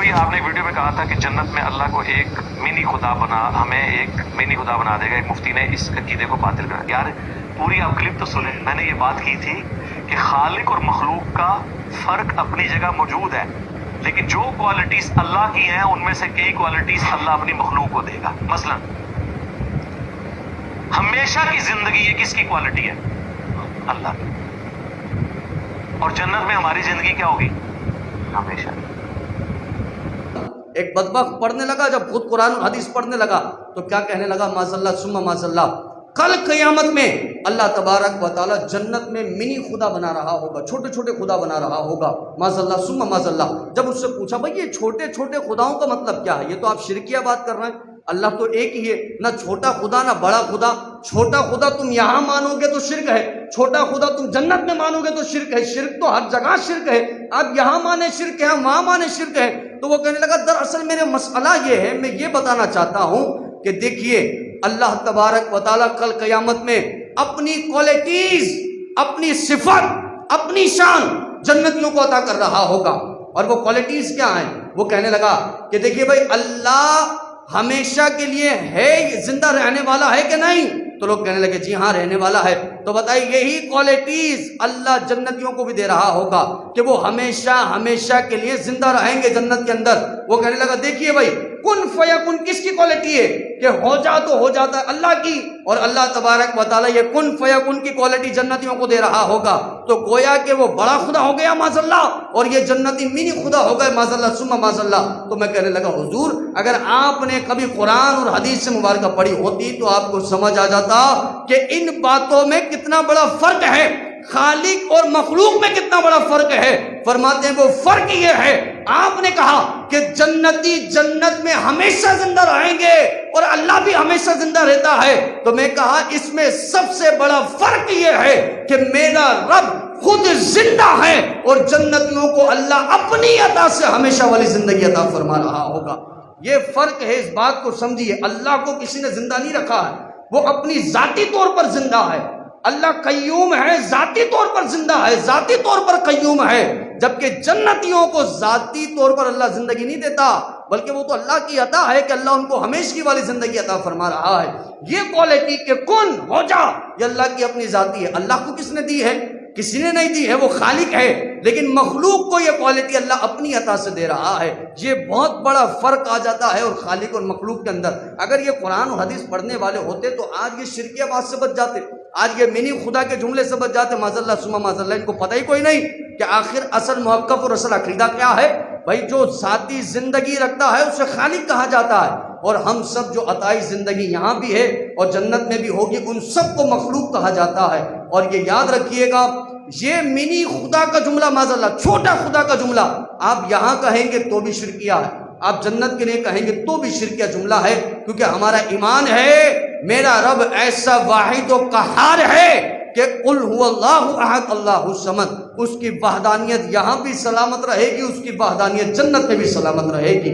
بھائی آپ نے ویڈیو میں کہا تھا کہ جنت میں اللہ کو ایک منی خدا ہمیں ایک منی خدا بنا دے گا. ایک مفتی نے اس عقیدے کو باطل کرا. یار پوری آپ کلپ تو سنیں. میں نے یہ بات کی تھی کہ خالق اور مخلوق کا فرق اپنی جگہ موجود ہے، لیکن جو کوالٹیز اللہ کی ہیں ان میں سے کئی کوالٹیز اللہ اپنی مخلوق کو دے گا. مثلا ہمیشہ کی زندگی یہ کس کی کوالٹی ہے؟ اللہ کی. اور جنت میں ہماری زندگی کیا ہوگی؟ ہمیشہ. ایک بدبخت پڑھنے لگا، جب خود قرآن اور حدیث پڑھنے لگا تو کیا کہنے لگا؟ ماذ اللہ ثم ماذ اللہ، کل قیامت میں اللہ تبارک و تعالی جنت میں منی خدا بنا رہا ہوگا، چھوٹے چھوٹے خدا بنا رہا ہوگا. ماذ اللہ ثم ماذ اللہ. جب اس سے پوچھا بھائی یہ چھوٹے چھوٹے خداؤں کا مطلب کیا ہے؟ یہ تو آپ شرکیہ بات کر رہے ہیں، اللہ تو ایک ہی ہے، نہ چھوٹا خدا نہ بڑا خدا. چھوٹا خدا تم یہاں مانو گے تو شرک ہے، چھوٹا خدا تم جنت میں مانو گے تو شرک ہے. شرک تو ہر جگہ شرک ہے، آپ یہاں مانے شرک ہے، وہاں مانے شرک ہے. تو وہ کہنے لگا دراصل میرے مسئلہ یہ ہے، میں یہ بتانا چاہتا ہوں کہ دیکھیے اللہ تبارک و تعالیٰ کل قیامت میں اپنی کوالٹیز، اپنی صفت، اپنی شان جنتیوں کو عطا کر رہا ہوگا. اور وہ کوالٹیز کیا ہیں؟ وہ کہنے لگا کہ دیکھیے بھائی اللہ ہمیشہ کے لیے ہے، زندہ رہنے والا ہے کہ نہیں؟ تو لوگ کہنے لگے جی ہاں رہنے والا ہے. تو بتائیے یہی کوالٹیز اللہ جنتیوں کو بھی دے رہا ہوگا کہ وہ ہمیشہ ہمیشہ کے لیے زندہ رہیں گے جنت کے اندر. وہ کہنے لگا دیکھیے بھائی کن فیکن کس کی کوالٹی ہے کہ ہو جا تو ہو جاتا ہے اللہ کی، اور اللہ تبارک و تعالیٰ یہ کن فیکن کی کوالٹی جنتیوں کو دے رہا ہوگا. تو گویا کہ وہ بڑا خدا ہو گیا معاذ اللہ، اور یہ جنتی منی خدا ہو گئے معاذ اللہ ثم معاذ اللہ. تو میں کہنے لگا حضور اگر آپ نے کبھی قرآن اور حدیث سے مبارکہ پڑھی ہوتی تو آپ کو سمجھ آ جاتا کہ ان باتوں میں کتنا بڑا فرق ہے، خالق اور مخلوق میں کتنا بڑا فرق ہے. فرماتے ہیں وہ فرق یہ ہے، آپ نے کہا کہ جنتی جنت میں ہمیشہ زندہ رہیں گے اور اللہ بھی ہمیشہ زندہ رہتا ہے. تو میں کہا اس میں سب سے بڑا فرق یہ ہے کہ میرا رب خود زندہ ہے اور جنتیوں کو اللہ اپنی عطا سے ہمیشہ والی زندگی عطا فرما رہا ہوگا. یہ فرق ہے، اس بات کو سمجھیے. اللہ کو کسی نے زندہ نہیں رکھا ہے، وہ اپنی ذاتی طور پر زندہ ہے. اللہ قیوم ہے، ذاتی طور پر زندہ ہے، ذاتی طور پر قیوم ہے. جبکہ جنتیوں کو ذاتی طور پر اللہ زندگی نہیں دیتا، بلکہ وہ تو اللہ کی عطا ہے کہ اللہ ان کو ہمیشگی والی زندگی عطا فرما رہا ہے. یہ کوالٹی کہ کن ہو جا یہ اللہ کی اپنی ذاتی ہے. اللہ کو کس نے دی ہے؟ کسی نے نہیں دی ہے، وہ خالق ہے. لیکن مخلوق کو یہ کوالٹی اللہ اپنی عطا سے دے رہا ہے. یہ بہت بڑا فرق آ جاتا ہے اور خالق اور مخلوق کے اندر. اگر یہ قرآن و حدیث پڑھنے والے ہوتے تو آج یہ شرکیہ بات سے بچ جاتے، آج یہ منی خدا کے جملے سے بچ جاتے. معاذ اللہ ثم معاذ اللہ. ان کو پتہ ہی کوئی نہیں کہ آخر اصل موقف اور اصل عقیدہ کیا ہے. بھائی جو ذاتی زندگی رکھتا ہے اسے خالق کہا جاتا ہے، اور ہم سب جو عطائی زندگی یہاں بھی ہے اور جنت میں بھی ہوگی ان سب کو مخلوق کہا جاتا ہے. اور یہ یاد رکھیے گا یہ منی خدا کا جملہ معاذ اللہ، چھوٹا خدا کا جملہ آپ یہاں کہیں گے تو بھی شرکیہ ہے، آپ جنت کے لیے کہیں گے تو بھی شرکیہ جملہ ہے. کیونکہ ہمارا ایمان ہے میرا رب ایسا واحد و قہار ہے کہ قل هو اللہ احد اللہ الصمد. اس کی وحدانیت یہاں بھی سلامت رہے گی، اس کی وحدانیت جنت میں بھی سلامت رہے گی.